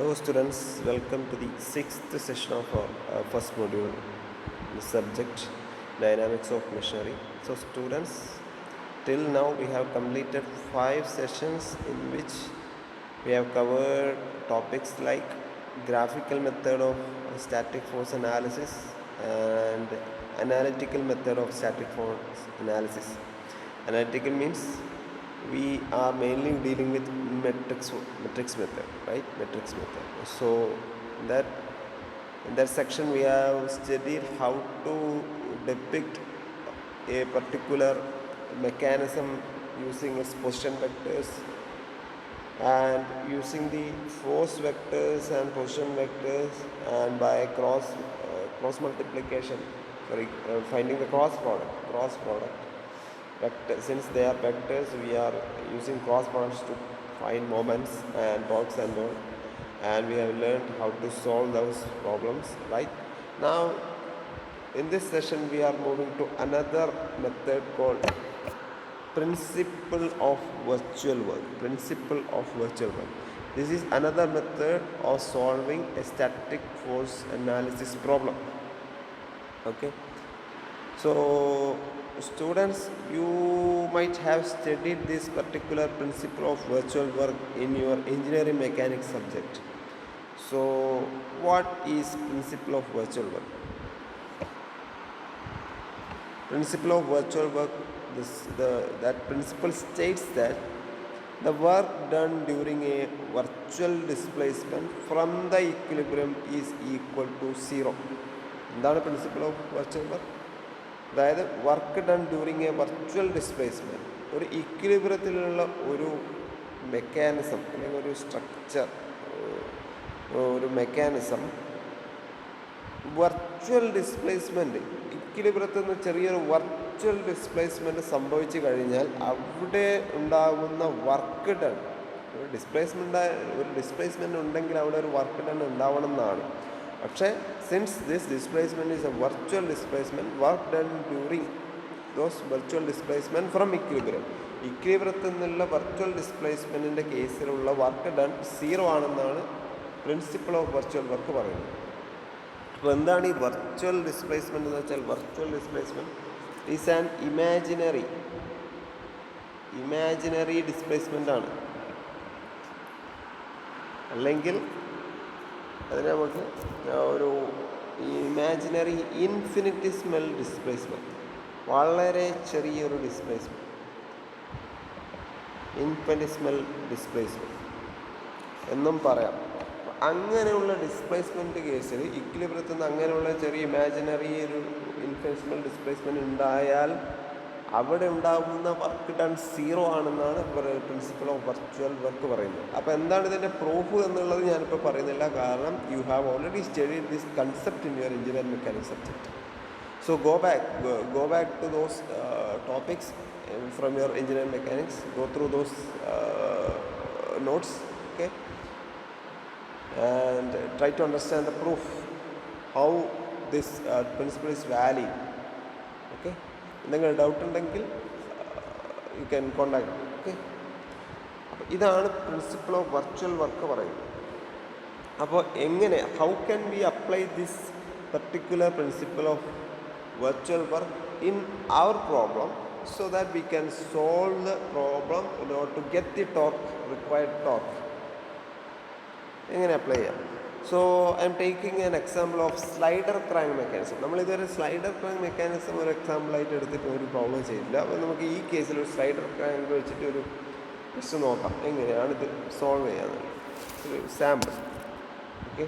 Hello students, welcome to the sixth session of our first module, the subject Dynamics of Machinery. So students, till now we have completed 5 sessions in which we have covered topics like graphical method of static force analysis and analytical method of static force analysis. Analytical means we are mainly dealing with metrics method, right? Metrics method. So that in that section we have studied how to depict a particular mechanism using its position vectors and using the force vectors and position vectors, and by cross multiplication, finding the cross product vector. Since they are vectors, we are using cross products to find moments and torques and all, and we have learned how to solve those problems. Right now, in this session we are moving to another method called principle of virtual work. Principle of virtual work. This is another method of solving a static force analysis problem. Okay. So students, you might have studied this particular principle of virtual work in your engineering mechanics subject. So what is principle of virtual work? Principle of virtual work, that principle states that the work done during a virtual displacement from the equilibrium is equal to 0. എന്താണ് principle of virtual work? അതായത് work done during A virtual displacement, ഒരു ഇക്വിലിബ്രിയത്തിലുള്ള ഒരു mechanism അല്ലെങ്കിൽ ഒരു structure, ഒരു mechanism virtual displacement, ഇക്വിലിബ്രിയത്തിൽ നിന്ന് ചെറിയൊരു virtual displacement സംഭവിച്ചു കഴിഞ്ഞാൽ അവിടെ ഉണ്ടാകുന്ന വർക്ക് ഡൺ, ഒരു ഡിസ്പ്ലേസ്മെൻറ്റ് ഉണ്ടെങ്കിൽ അവിടെ ഒരു വർക്ക് ഡൺ ഉണ്ടാവണം എന്നാണ്. പക്ഷേ since this displacement is a virtual displacement, work done during those virtual displacement from ഇക്വിലിബ്രിയത്തിൽ നിന്നുള്ള വെർച്വൽ ഡിസ്പ്ലേസ്മെൻറ്റിൻ്റെ കേസിലുള്ള വർക്ക് ഡൺ 0 ആണെന്നാണ് പ്രിൻസിപ്പിൾ ഓഫ് വെർച്വൽ വർക്ക് പറയുന്നത്. അപ്പോൾ എന്താണ് ഈ വെർച്വൽ ഡിസ്പ്ലേസ്മെൻറ്റ് എന്ന് വെച്ചാൽ? Virtual displacement is an imaginary displacement ആണ്, അല്ലെങ്കിൽ അതിന് നമുക്ക് ഒരു ഇമാജിനറി ഇൻഫിനിറ്റിസ്മൽ ഡിസ്പ്ലേസ്മെൻറ്റ്, വളരെ ചെറിയൊരു ഡിസ്പ്ലേസ്മെൻറ്റ്, ഇൻഫിനിറ്റിസ്മൽ ഡിസ്പ്ലേസ്മെൻറ്റ് എന്നും പറയാം. അങ്ങനെയുള്ള ഡിസ്പ്ലേസ്മെൻറ്റ് കേസിൽ ഇക്വിലിബ്രിയത്തിൽ നിന്ന് അങ്ങനെയുള്ള ചെറിയ ഇമാജിനറി ഒരു ഇൻഫിനിറ്റിസ്മൽ ഡിസ്പ്ലേസ്മെൻറ്റ് ഉണ്ടായാൽ അവിടെ ഉണ്ടാകുന്ന വർക്ക് ഡൺ 0 ആണെന്നാണ് പ്രിൻസിപ്പിൾ ഓഫ് വെർച്വൽ വർക്ക് പറയുന്നത്. അപ്പോൾ എന്താണ് ഇതിൻ്റെ പ്രൂഫ് എന്നുള്ളത് ഞാനിപ്പോൾ പറയുന്നില്ല, കാരണം you have already studied this concept in your engineering mechanics subject. So go back to those topics from your engineering mechanics. Go through those notes, okay, and try to understand the proof how this principle is valid. Okay, എന്തെങ്കിലും doubt ഉണ്ടെങ്കിൽ you can contact. Okay, അപ്പോൾ ഇതാണ് principle of virtual work പറയുന്നത്. അപ്പോൾ എങ്ങനെ, how can we apply this particular principle of virtual work in our problem so that we can solve the problem in order to get the required torque? എങ്ങനെ apply ചെയ്യാം? So I'm taking an example of slider crank mechanism. നമ്മളിതൊരു slider crank mechanism ഒരു എക്സാമ്പിളായിട്ട് എടുത്തിട്ട് ഒരു problem ചെയ്തില്ല. അപ്പോൾ നമുക്ക് ഈ കേസിൽ ഒരു സ്ലൈഡർ ക്രാങ്ക് വെച്ചിട്ട് ഒരു ടെസ്റ്റ് നോക്കാം, എങ്ങനെയാണ് ഇത് സോൾവ് ചെയ്യാന്നുള്ളത്. ഒരു sample. Okay,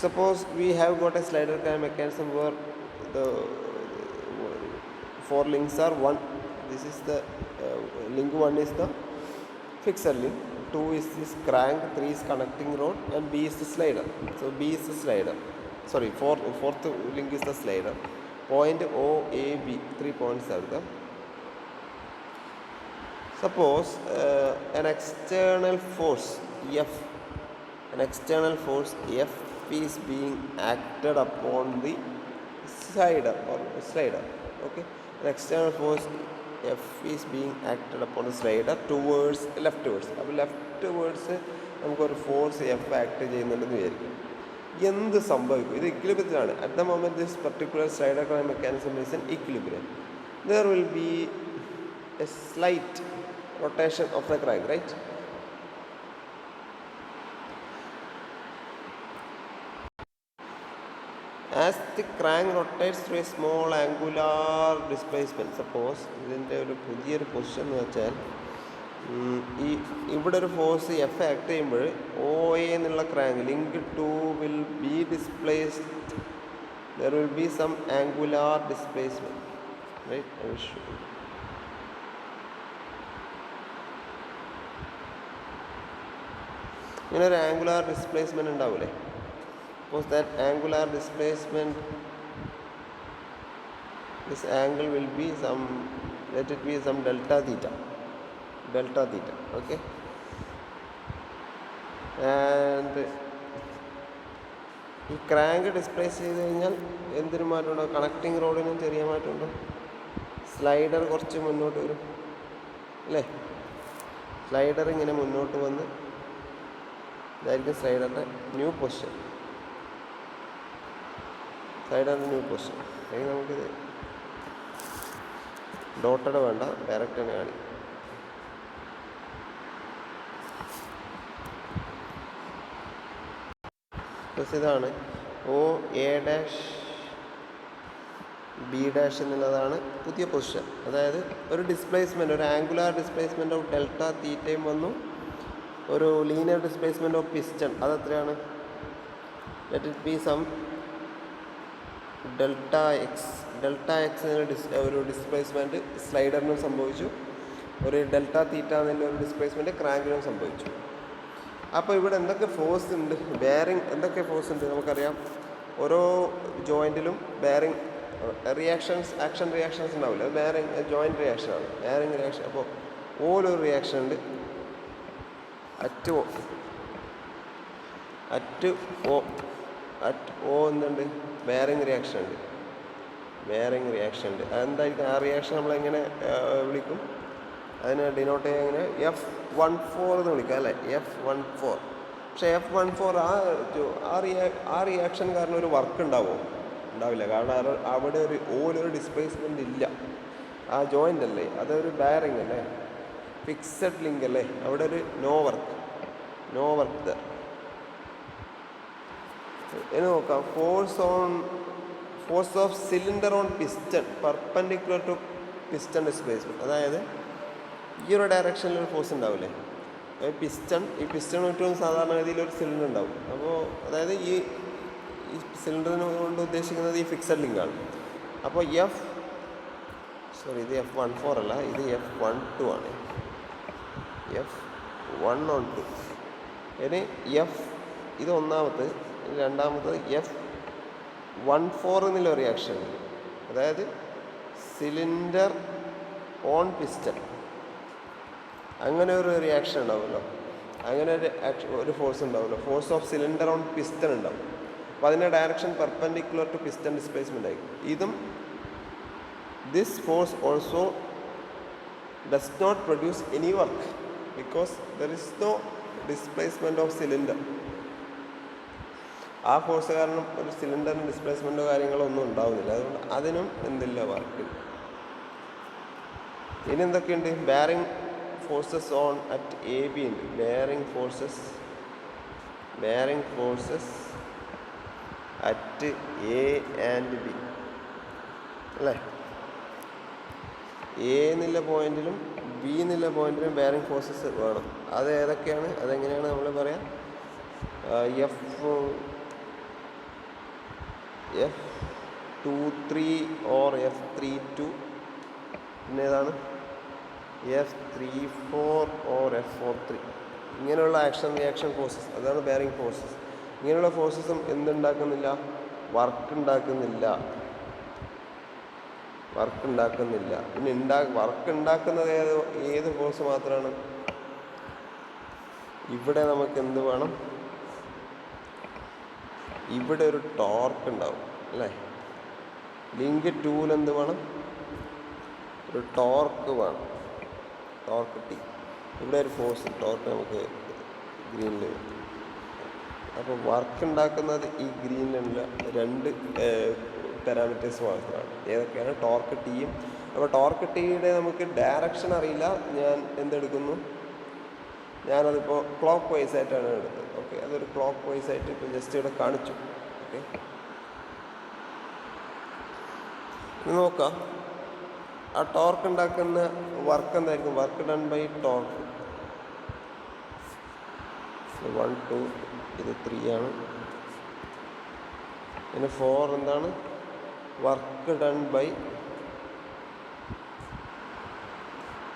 suppose we have got a slider crank mechanism where the 4 links are 1. This is the link 1 is the fixed link, 2 is this crank, 3 is connecting rod, and B is the slider. So B is the slider, sorry, fourth link is the slider. Point O, A, B, 3 points are there. Suppose an external force F is being acted upon the slider. Okay, an external force F is being acted upon the slider towards leftwards. അപ്പോൾ leftwards നമുക്കൊരു force F act ചെയ്യുന്നുണ്ടെന്ന് വിചാരിക്കും. എന്ത് സംഭവിക്കും? ഇത് ഇക്വിലിബ്രിയത്തിലാണ്. At the moment this particular slider crank mechanism is in equilibrium. There will be a slight rotation of the crank, right? As the crank rotates through a small angular displacement, suppose ഇതിൻ്റെ ഒരു പുതിയൊരു position എന്ന് വെച്ചാൽ ഇവിടെ ഒരു force F act ചെയ്യുമ്പോൾ O A എന്നുള്ള crank link to will be displaced. There will be some angular displacement, right? ഇങ്ങനെ ഒരു ആംഗുലാർ ഡിസ്പ്ലേസ്മെൻറ്റ് ഉണ്ടാവില്ലേ? Suppose that angular displacement, this angle will be some, let it be some delta theta, okay? And ഈ crank displace ചെയ്ത് കഴിഞ്ഞാൽ എന്തൊരു മാറ്റമുണ്ടോ? Connecting റോഡിനും ചെറിയ മാറ്റമുണ്ടോ? Slider കുറച്ച് മുന്നോട്ട് വരും അല്ലേ? സ്ലൈഡർ ഇങ്ങനെ മുന്നോട്ട് വന്ന് ഇതായിരിക്കും സ്ലൈഡറിൻ്റെ ന്യൂ പൊസിഷൻ. അല്ലെങ്കിൽ നമുക്കിത് ഡോട്ടഡ് വേണ്ട, ഡയറക്റ്റ് തന്നെ കാണിക്കും. പ്ലസ് ഇതാണ് O A dash B dash എന്നുള്ളതാണ് പുതിയ പൊസിഷൻ. അതായത് ഒരു ഡിസ്പ്ലേസ്മെൻറ്റ്, ഒരു ആംഗുലാർ ഡിസ്പ്ലേസ്മെൻറ്റ് ഓഫ് ഡെൽറ്റ തീറ്റയും വന്നു, ഒരു ലീനിയർ ഡിസ്പ്ലേസ്മെൻറ്റ് ഓഫ് പിസ്റ്റൺ അതെത്രയാണ്? Let it be some delta X ഒരു ഡിസ്പ്ലേസ്മെൻറ്റ് സ്ലൈഡറിനും സംഭവിച്ചു, ഒരു ഡെൽറ്റ തീറ്റ എന്നുള്ളൊരു ഡിസ്പ്ലേസ്മെൻറ്റ് ക്രാങ്കിനും സംഭവിച്ചു. അപ്പോൾ ഇവിടെ എന്തൊക്കെ ഫോഴ്സ് ഉണ്ട്? ബെയറിംഗ് എന്തൊക്കെ ഫോഴ്സ് ഉണ്ട് നമുക്കറിയാം. ഓരോ ജോയിൻറ്റിലും ബെയറിംഗ് ആക്ഷൻ റിയാക്ഷൻസ് ഉണ്ടാവില്ല. അത് ബെയറിംഗ് ജോയിൻറ്റ് റിയാക്ഷനാണ്, ബെയറിംഗ് റിയാക്ഷൻ. അപ്പോൾ ഓരോ റിയാക്ഷൻ ഉണ്ട്. അറ്റ് ഓ എന്തുണ്ട്? ബെയറിംഗ് റിയാക്ഷൻ ഉണ്ട്. അതെന്തായിരിക്കും? ആ റിയാക്ഷൻ നമ്മളെങ്ങനെ വിളിക്കും? അതിനെ ഡിനോട്ട് ചെയ്യാൻ എങ്ങനെ? F14 എന്ന് വിളിക്കാം അല്ലേ? F14. പക്ഷേ F14 ആ റിയാക്ഷൻ കാരണം ഒരു വർക്ക് ഉണ്ടാവില്ല. കാരണം അവിടെ ഒരു ഡിസ്പ്ലേസ്മെൻ്റ് ഇല്ല. ആ ജോയിൻ്റ് അല്ലേ, അതൊരു ബെയറിംഗ് അല്ലേ, ഫിക്സഡ് ലിങ്ക് അല്ലേ, അവിടെ ഒരു നോ വർക്ക് ഇനി നോക്കാം. Force of cylinder on piston perpendicular to piston displacement. അതായത് ഈ ഒരു ഡയറക്ഷനിൽ ഒരു ഫോഴ്സ് ഉണ്ടാവില്ലേ? ഈ പിസ്റ്റൺ ചുറ്റും സാധാരണ രീതിയിൽ ഒരു സിലിണ്ടർ ഉണ്ടാവും. അപ്പോൾ അതായത് ഈ സിലിണ്ടറിന് കൊണ്ട് ഉദ്ദേശിക്കുന്നത് ഈ ഫിക്സഡ് ലിങ്കാണ്. അപ്പോൾ ഇത് F14 അല്ല, ഇത് F12 ആണ്. F112. ഇനി ഇത് ഒന്നാമത്തെ, രണ്ടാമത്തത് F14 എന്നുള്ള റിയാക്ഷൻ. അതായത് സിലിണ്ടർ ഓൺ പിസ്റ്റൺ, അങ്ങനെ ഒരു റിയാക്ഷൻ ഉണ്ടാവുമല്ലോ, അങ്ങനെ ഒരു ഫോഴ്സ് ഉണ്ടാവുമല്ലോ. Force of cylinder on piston ഉണ്ടാവും. അപ്പോൾ അതിൻ്റെ direction perpendicular to piston displacement ആയിരിക്കും. This force also does not produce any work because there is no displacement of cylinder. ആ ഫോഴ്സ് കാരണം ഒരു സിലിണ്ടറിന് ഡിസ്പ്ലേസ്മെൻറ്റോ കാര്യങ്ങളോ ഒന്നും ഉണ്ടാവുന്നില്ല. അതുകൊണ്ട് അതിനും എന്തില്ല, വർക്ക്. ഇനി എന്തൊക്കെയുണ്ട്? Bearing forces on at A B ഉണ്ട്. Bearing forces at A and B അല്ലേ? എ എന്നുള്ള പോയിന്റിലും ബി എന്നുള്ള പോയിന്റിലും ബെയറിംഗ് ഫോഴ്സസ് വേണം. അത് ഏതൊക്കെയാണ്? അതെങ്ങനെയാണ് നമ്മൾ പറയാം? F23 or F32. പിന്നെ ഏതാണ്? F34 or F43. ഇങ്ങനെയുള്ള റിയാക്ഷൻ ഫോഴ്സസ്, അതാണ് ബെയറിംഗ് ഫോഴ്സസ്. ഇങ്ങനെയുള്ള ഫോഴ്സസും എന്തുണ്ടാക്കുന്നില്ല? വർക്ക് ഉണ്ടാക്കുന്നില്ല. പിന്നെ വർക്ക് ഉണ്ടാക്കുന്നത് ഏത് ഫോഴ്സ് മാത്രമാണ്? ഇവിടെ നമുക്ക് എന്ത് വേണം? ഇവിടെ ഒരു ടോർക്ക് ഉണ്ടാവും അല്ലേ? ലിങ്ക് 2 എന്ത് വേണം? ഒരു ടോർക്ക് വേണം, ടോർക്ക് T. ഇവിടെ ഒരു ഫോഴ്സ് ടോർക്ക് നമുക്ക് ഗ്രീനിൽ. അപ്പോൾ വർക്ക് ഉണ്ടാക്കുന്നത് ഈ ഗ്രീനിലുള്ള രണ്ട് പാരാമീറ്റേഴ്സ് മാത്രമാണ്. ഏതൊക്കെയാണ്? ടോർക്ക് ടിയും. അപ്പോൾ ടോർക്ക് ടിയുടെ നമുക്ക് ഡയറക്ഷൻ അറിയില്ല. ഞാൻ എന്തെടുക്കുന്നു? ഞാനതിപ്പോൾ ക്ലോക്ക് വൈസ് ആയിട്ടാണ് എടുത്തത്. ഓക്കെ, അതൊരു ക്ലോക്ക് വൈസ് ആയിട്ട് ഇപ്പോൾ ജസ്റ്റ് ഇവിടെ കാണിച്ചു. ഓക്കെ, നോക്കാം ആ ടോർക്ക് ഉണ്ടാക്കുന്ന വർക്ക് എന്തായിരിക്കും? Work done by torque. 1 2 ഇത് 3 ആണ്. പിന്നെ 4 എന്താണ്? Work done by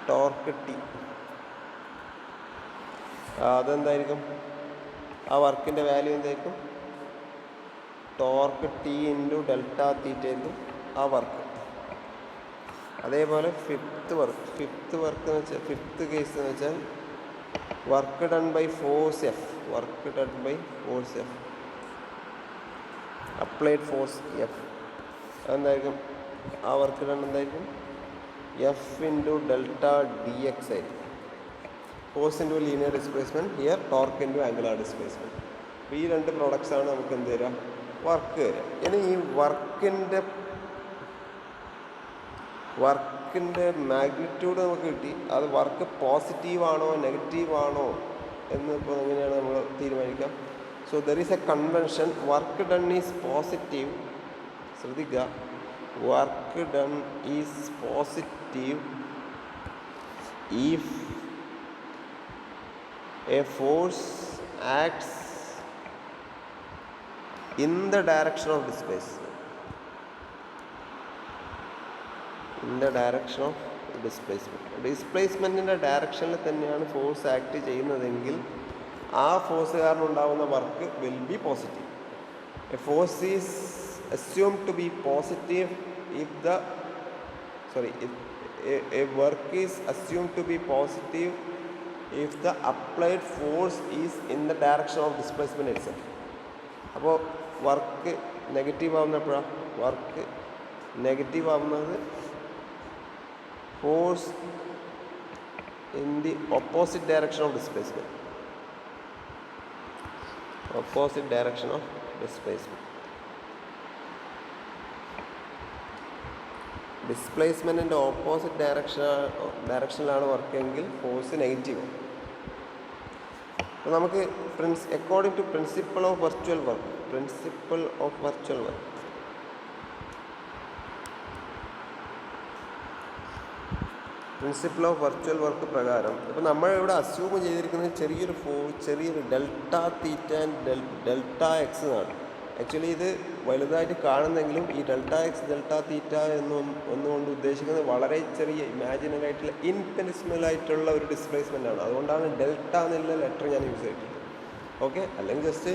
torque T. അതെന്തായിരിക്കും? ആ വർക്കിൻ്റെ വാല്യൂ എന്തായിരിക്കും? Torque T into delta theta ആയിരിക്കും ആ വർക്ക്. അതേപോലെ ഫിഫ്ത്ത് വർക്ക് എന്ന് വെച്ചാൽ, ഫിഫ്ത്ത് കേസ് എന്ന് വെച്ചാൽ work done by force F. Work done by force F, applied force F. അതെന്തായിരിക്കും? ആ വർക്ക് ഡൺ എന്തായിരിക്കും? F into delta D X ആയിരിക്കും. Force into linear displacement, here torque into angular displacement. അപ്പോൾ ഈ രണ്ട് പ്രോഡക്ട്സാണ് നമുക്ക് എന്ത് തരാം? വർക്ക് തരാം. ഇനി ഈ വർക്കിൻ്റെ മാഗ്നിറ്റ്യൂഡ് നമുക്ക് കിട്ടി. അത് വർക്ക് പോസിറ്റീവാണോ നെഗറ്റീവാണോ എന്ന് ഇപ്പോൾ എങ്ങനെയാണ് നമ്മൾ തീരുമാനിക്കാം? So there is a convention. Work done is positive. ശ്രദ്ധിക്കുക, work done is positive if a force acts in the direction of displacement. ഡിസ്പ്ലേസ്മെൻറ്റിൻ്റെ ഡയറക്ഷനിൽ തന്നെയാണ് ഫോഴ്സ് ആക്ട് ചെയ്യുന്നതെങ്കിൽ ആ ഫോഴ്സ് കാരണം ഉണ്ടാകുന്ന work will be positive. A force is assumed to be positive if a work is assumed to be positive if the applied force is in the direction of displacement itself. അപ്പോൾ work negative ആവുന്നപ്പോഴാണ്? Work negative ആവുന്നത് force in the opposite direction of displacement. Opposite direction of displacement. ഡിസ്പ്ലേസ്മെൻറ്റിൻ്റെ opposite ഡയറക്ഷനിലാണ് വർക്കെങ്കിൽ force negative. അപ്പോൾ നമുക്ക് according to principle of virtual work പ്രകാരം ഇപ്പോൾ നമ്മളിവിടെ അസ്യൂം ചെയ്തിരിക്കുന്നത് ചെറിയൊരു delta theta and delta X എന്നാണ്. ആക്ച്വലി ഇത് വലുതായിട്ട് കാണുന്നെങ്കിലും ഈ ഡെൽറ്റ എക്സ് ഡെൽറ്റ തീറ്റ എന്നുകൊണ്ട് ഉദ്ദേശിക്കുന്നത് വളരെ ചെറിയ ഇമാജിനറി ആയിട്ടുള്ള ഇൻഫിനിറ്റ്സിമൽ ആയിട്ടുള്ള ഒരു ഡിസ്പ്ലേസ്മെൻ്റ് ആണ്. അതുകൊണ്ടാണ് ഡെൽറ്റ എന്നുള്ള ലെറ്റർ ഞാൻ യൂസ് ചെയ്തിട്ടുള്ളത്. ഓക്കെ, അല്ലെങ്കിൽ ജസ്റ്റ്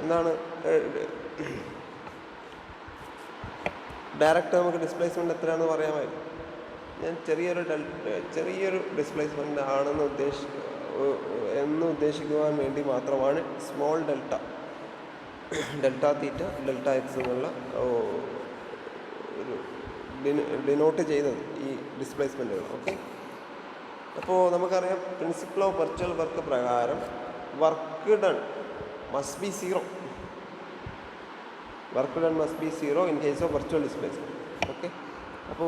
എന്താണ് ഡയറക്റ്റ് നമുക്ക് ഡിസ്പ്ലേസ്മെൻറ്റ് എത്രയാണെന്ന് പറയാമായിരുന്നു. ഞാൻ ചെറിയൊരു ഡിസ്പ്ലേസ്മെൻ്റ് ആണെന്ന് ഉദ്ദേശിക്കുവാൻ വേണ്ടി മാത്രമാണ് സ്മോൾ ഡെൽറ്റ തീറ്റ ഡെൽറ്റ എക്സ് എന്നുള്ള ഒരു ഡിനോട്ട് ചെയ്തത് ഈ ഡിസ്പ്ലേസ്മെൻറ്റുകൾ. ഓക്കെ, അപ്പോൾ നമുക്കറിയാം പ്രിൻസിപ്പിൾ ഓഫ് വെർച്വൽ വർക്ക് പ്രകാരം work done must be zero in case of virtual displacement. Okay, അപ്പോൾ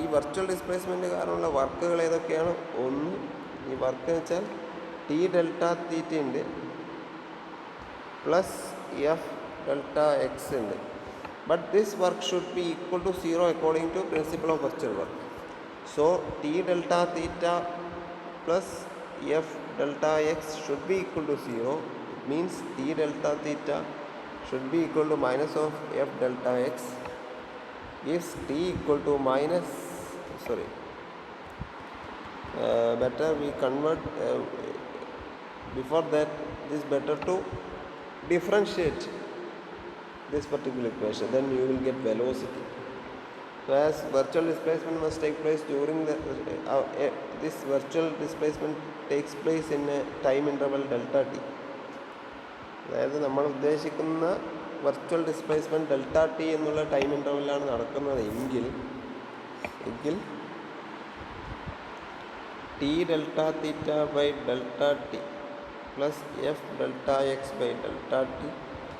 ഈ വെർച്വൽ ഡിസ്പ്ലേസ്മെൻറ്റ് കാരണമുള്ള വർക്കുകൾ ഏതൊക്കെയാണ്? ഒന്ന്, ഈ വർക്ക് എന്ന് വെച്ചാൽ ടി ഡെൽറ്റ തീറ്റ ഉണ്ട് പ്ലസ് എഫ് ഡെൽറ്റ എക്സ് ഉണ്ട്. But this work should be equal to zero according to principle of virtual work. So T delta theta plus F delta X should be equal to zero. It means T delta theta should be equal to minus of F delta X gives t equal to better we convert before that it is better to differentiate this particular equation, then you will get velocity. So as virtual displacement must take place during this virtual displacement takes place in a time interval delta t. അതായത് നമ്മൾ ഉദ്ദേശിക്കുന്ന virtual displacement delta T എന്നുള്ള time ഇൻ്റർവെല്ലാണ് നടക്കുന്നത് എങ്കിൽ T delta theta by delta T plus f delta x by delta t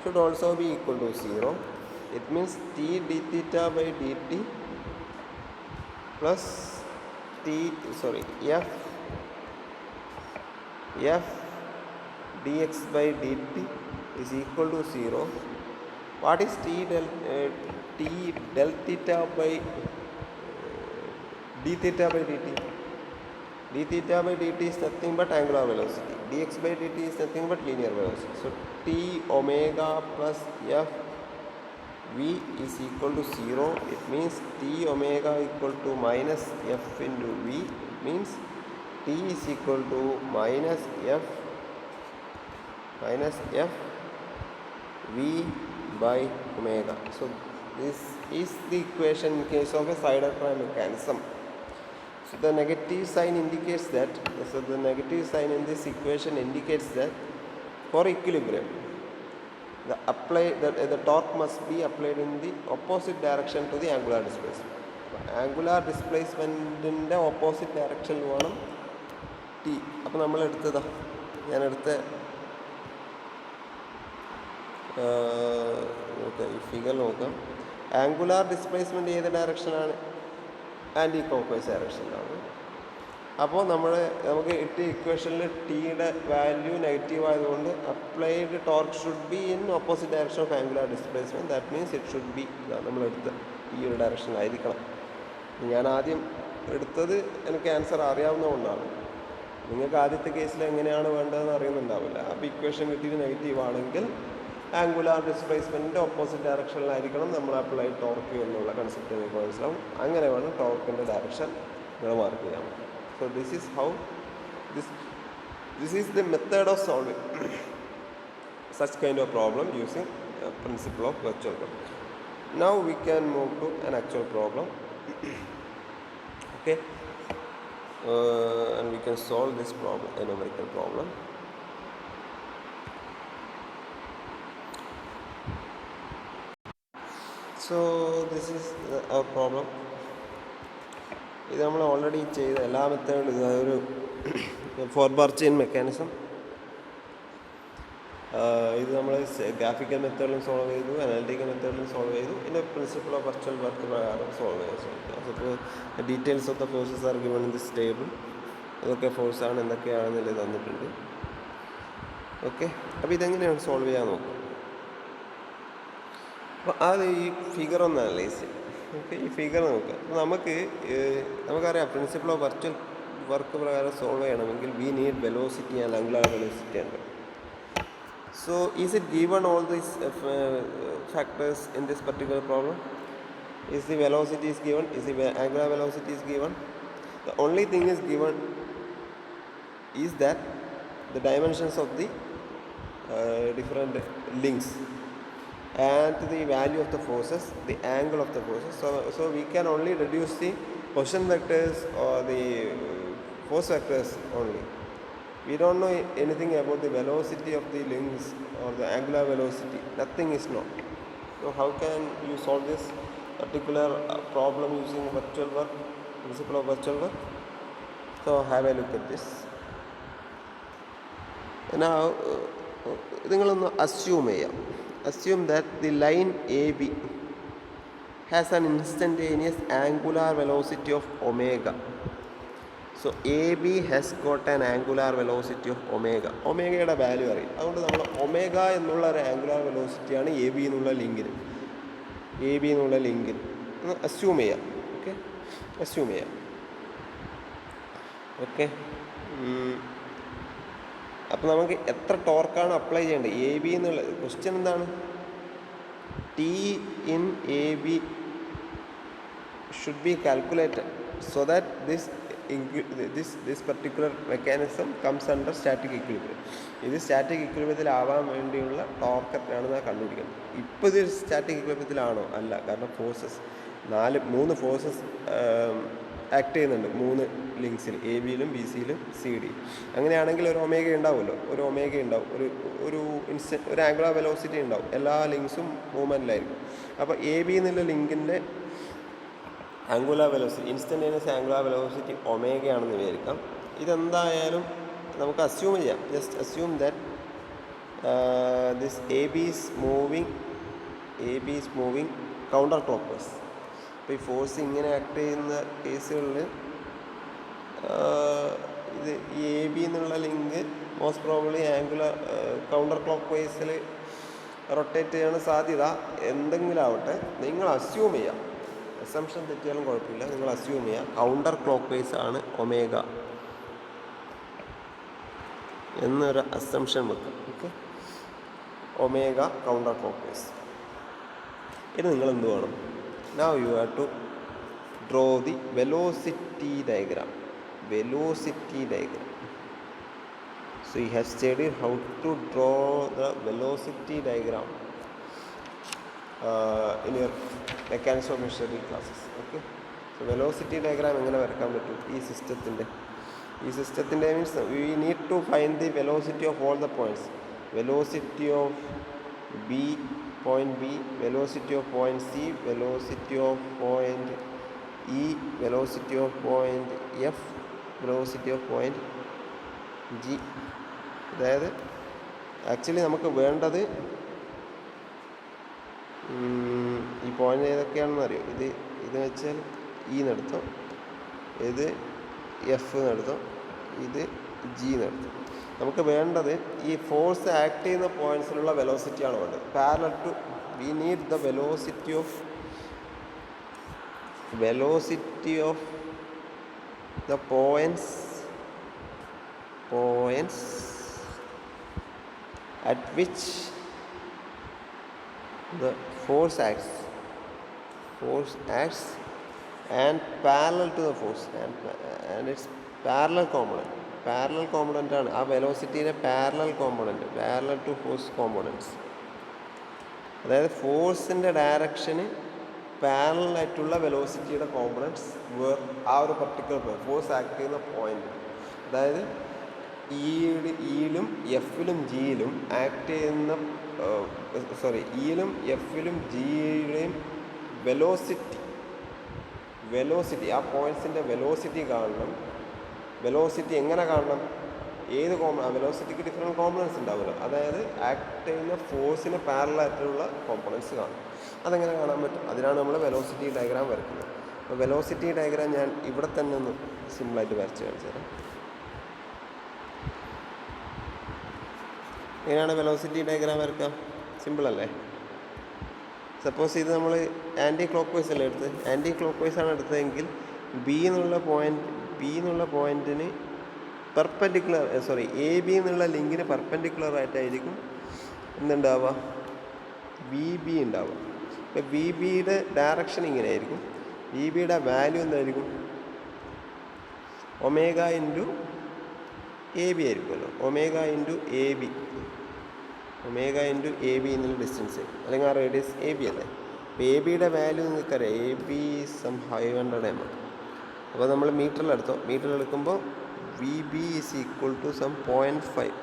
should also be equal to 0. It means t d theta by dt plus f dx by dt is equal to 0. What is t del theta by d theta by dt? D theta by dt is nothing but angular velocity. Dx by dt is nothing but linear velocity. So t omega plus f v is equal to 0. It means t omega equal to minus f into v. It means t is equal to minus f v by omega. So this is the equation in case of a side prime mechanism. So the negative sign indicates that, the negative sign in this equation indicates that for equilibrium, the torque must be applied in the opposite direction to the angular displacement. Angular displacement in the opposite direction വേണം t. അപ്പോൾ നമ്മൾ എടുത്തതാ, ഞാനെടുത്ത നോക്കാം, ഈ figure നോക്കാം. Angular displacement ഏത് ഡയറക്ഷനാണ്? Anti clockwise ഡയറക്ഷനിലാണ്. അപ്പോൾ നമുക്ക് കിട്ടിയ ഇക്വേഷനിൽ ടിയുടെ വാല്യൂ നെഗറ്റീവ് ആയതുകൊണ്ട് applied torque should be in opposite direction of angular displacement. That means it should be നമ്മളെടുത്ത് ഈ ഒരു ഡയറക്ഷനിലായിരിക്കണം. ഞാൻ ആദ്യം എടുത്തത് എനിക്ക് ആൻസർ അറിയാവുന്നതുകൊണ്ടാണ്. നിങ്ങൾക്ക് ആദ്യത്തെ കേസിൽ എങ്ങനെയാണ് വേണ്ടതെന്ന് അറിയുന്നുണ്ടാവില്ല. അപ്പോൾ ഇക്വേഷൻ കിട്ടിയത് നെഗറ്റീവ് ആണെങ്കിൽ ആംഗുലാർ ഡിസ്പ്ലേസ്മെൻറ്റിൻ്റെ ഓപ്പോസിറ്റ് ഡയറക്ഷനിലായിരിക്കണം നമ്മൾ അപ്ലൈഡ് ടോർക്ക് എന്നുള്ള കൺസെപ്റ്റ് നിങ്ങൾക്ക് മനസ്സിലാവും. അങ്ങനെ വേണം ടോർക്കിൻ്റെ ഡയറക്ഷൻ നിങ്ങൾ മാർക്ക് ചെയ്യാൻ. So this is how this is the method of solving such kind of problem using principle of virtual work. Now we can move to an actual problem. Okay, and we can solve this problem, a numerical problem. So this is our problem. ഇത് നമ്മൾ already ചെയ്ത എല്ലാ മെത്തേഡും, ഇതൊരു 4-bar chain mechanism. ഇത് നമ്മൾ graphical മെത്തേഡിലും solve ചെയ്തു, analytical മെത്തേഡിലും solve ചെയ്തു, പിന്നെ പ്രിൻസിപ്പിൾ ഓഫ് വെർച്വൽ വർക്ക് പ്രകാരം സോൾവ് ചെയ്യാൻ. അപ്പോൾ details of the forces are given in this table. ഏതൊക്കെ ഫോഴ്സാണ് എന്തൊക്കെയാണെന്നുള്ളത് തന്നിട്ടുണ്ട്. ഓക്കെ, അപ്പോൾ ഇതെങ്ങനെയാണ് സോൾവ് ചെയ്യാൻ നോക്കുക. അപ്പോൾ അത് ഈ ഫിഗർ ഒന്ന് അനലൈസ് ചെയ്യും. ഓക്കെ, ഈ ഫിഗർ നോക്കുക. നമുക്കറിയാം പ്രിൻസിപ്പിൾ ഓഫ് വെർച്വൽ വർക്ക് പ്രകാരം സോൾവ് ചെയ്യണമെങ്കിൽ we need velocity and angular velocity ഉണ്ട്. So is it given all these factors in this particular problem? Is the velocity is given? Is the angular velocity is given? The only thing is given is that the dimensions of the different links and the value of the forces, the angle of the forces. So we can only reduce the position vectors or the force vectors only. We don't know anything about the velocity of the links or the angular velocity. Nothing is known. So how can you solve this particular problem using virtual work, principle of virtual work? So have a look at this. Now നിങ്ങളൊന്ന് assume that the line AB has an instantaneous angular velocity of omega. So AB has got an angular velocity of omega. ഒമേഗയുടെ value അറിയും. അതുകൊണ്ട് നമ്മൾ omega എന്നുള്ള ഒരു angular വെലോസിറ്റിയാണ് A B എന്നുള്ള ലിങ്കിന് assume ചെയ്യാം. Okay, assume ചെയ്യാം. ഓക്കെ, അപ്പോൾ നമുക്ക് എത്ര ടോർക്കാണ് അപ്ലൈ ചെയ്യേണ്ടത്? എ ബി എന്നുള്ള ക്വസ്റ്റ്യൻ എന്താണ്? T in A B should be calculated so that this particular mechanism comes under static equilibrium. ഇത് സ്റ്റാറ്റിക് ഇക്വിലിബ്രിയത്തിലാവാൻ വേണ്ടിയുള്ള ടോർക്ക് എത്രയാണെന്ന് കണ്ടുപിടിക്കണം. ഇപ്പോൾ ഇത് സ്റ്റാറ്റിക് ഇക്വിലിബ്രിയത്തിലാണോ? അല്ല, കാരണം മൂന്ന് ഫോഴ്സസ് ആക്ട് ചെയ്യുന്നുണ്ട് 3 ലിങ്ക്സിൽ, എ ബിയിലും ബി സിയിലും സി ഡി. അങ്ങനെയാണെങ്കിൽ ഒരു ഒമേഗ ഉണ്ടാവുമല്ലോ, ഒരു ആംഗുലാർ വെലോസിറ്റി ഉണ്ടാവും. എല്ലാ ലിങ്ക്സും മൂവ്മെൻറ്റിലായിരിക്കും. അപ്പോൾ എ ബി എന്നുള്ള ലിങ്കിൻ്റെ angular velocity, instantaneous angular velocity ഒമേഗയാണെന്ന് വിചാരിക്കാം. ഇതെന്തായാലും നമുക്ക് അസ്യൂം ചെയ്യാം. Just assume that this A B is moving counter clockwise. അപ്പോൾ ഈ ഫോഴ്സ് ഇങ്ങനെ ആക്ട് ചെയ്യുന്ന കേസുകളിൽ ഇത് ഈ എ ബി എന്നുള്ള link most probably angular counter ക്ലോക്ക് വൈസിൽ റൊട്ടേറ്റ് ചെയ്യാൻ സാധ്യത. എന്തെങ്കിലും ആവട്ടെ, നിങ്ങൾ അസ്യൂം ചെയ്യാം. അസംഷൻ തെറ്റിയാലും കുഴപ്പമില്ല, നിങ്ങൾ അസ്യൂം ചെയ്യുക കൗണ്ടർ ക്ലോക്ക് വൈസ് ആണ് ഒമേഗ എന്നൊരു അസംഷൻ വെക്കാം. Okay, omega counter clockwise. ഇനി നിങ്ങൾ എന്ത് വേണം? Now you have to draw the velocity diagram. So you have studied how to draw the velocity diagram in your mechanics of machinery classes. Okay, so velocity diagram എങ്ങനെ വരയ്ക്കാൻ പറ്റും ഈ സിസ്റ്റത്തിൻ്റെ means we need to find the velocity of all the points. Velocity of point B, velocity of point C, velocity of point E, velocity of point F, velocity of point G. അതായത് actually നമുക്ക് വേണ്ടത് ഈ point ഏതൊക്കെയാണെന്ന് അറിയോ? ഇത് വെച്ചാൽ E നടത്തും, ഇത് എഫ് നടത്തും, ഇത് ജി നടത്തും. നമുക്ക് വേണ്ടത് ഈ ഫോഴ്സ് ആക്ട് ചെയ്യുന്ന പോയിന്റ്സിലുള്ള വെലോസിറ്റിയാണ് വേണ്ടത്. Parallel to we need the velocity of the points at which the force acts and parallel to the force and its parallel component ആണ് ആ വെലോസിറ്റിയുടെ parallel to force components. അതായത് ഫോഴ്സിൻ്റെ ഡയറക്ഷന് പാരലൽ ആയിട്ടുള്ള വെലോസിറ്റിയുടെ components ആ ഒരു പർട്ടിക്കുലർ ഫോഴ്സ് ആക്ട് ചെയ്യുന്ന point. അതായത് ഇയിലും എഫിലും ജിയിലും act ചെയ്യുന്ന ഇയിലും എഫിലും ജിയുടെയും velocity ആ പോയിന്റ്സിൻ്റെ വെലോസിറ്റി കാണണം. വെലോസിറ്റി എങ്ങനെ കാണണം? വെലോസിറ്റിക്ക് ഡിഫറെൻറ്റ് കോമ്പണൻസ് ഉണ്ടാവുമല്ലോ. അതായത് ആക്ട് ചെയ്യുന്ന ഫോഴ്സിന് പാരലായിട്ടുള്ള കോമ്പണൻസ് കാണും. അതെങ്ങനെ കാണാൻ പറ്റും? അതിനാണ് നമ്മൾ വെലോസിറ്റി ഡയഗ്രാം വരയ്ക്കുന്നത്. അപ്പോൾ വെലോസിറ്റി ഡയഗ്രാം ഞാൻ ഇവിടെ തന്നെ ഒന്ന് സിമ്പിളായിട്ട് വരച്ച് കാണിച്ചു തരാം. എങ്ങനെയാണ് വെലോസിറ്റി ഡയഗ്രാം വരയ്ക്കാം? സിമ്പിളല്ലേ? സപ്പോസ് ഇത് നമ്മൾ ആൻറ്റി ക്ലോക്ക് വൈസ് അല്ലേ എടുത്തത്? ആൻറ്റി ക്ലോക്ക് വൈസ് ആണ് എടുത്തതെങ്കിൽ ബി എന്നുള്ള പോയിന്റിന് എ ബി എന്നുള്ള ലിങ്കിന് പെർപെൻഡിക്കുലർ ആയിട്ടായിരിക്കും എന്തുണ്ടാവുക? വി ബി ഉണ്ടാവുക. ഇപ്പോൾ വി ബിയുടെ ഡയറക്ഷൻ ഇങ്ങനെയായിരിക്കും. വി ബിയുടെ വാല്യൂ എന്തായിരിക്കും? ഒമേഗ ഇൻറ്റു എ ബി ആയിരിക്കുമല്ലോ. ഒമേഗ ഇൻറ്റു എ ബി എന്നുള്ള ഡിസ്റ്റൻസ് അല്ലെങ്കിൽ ആ റേഡിയസ് എ ബി അല്ലേ. അപ്പോൾ എ ബിയുടെ വാല്യൂ നിങ്ങൾക്കറിയാം. A B some 500 mm. അപ്പോൾ നമ്മൾ മീറ്ററിലെടുക്കുമ്പോൾ V B is equal to some 0.5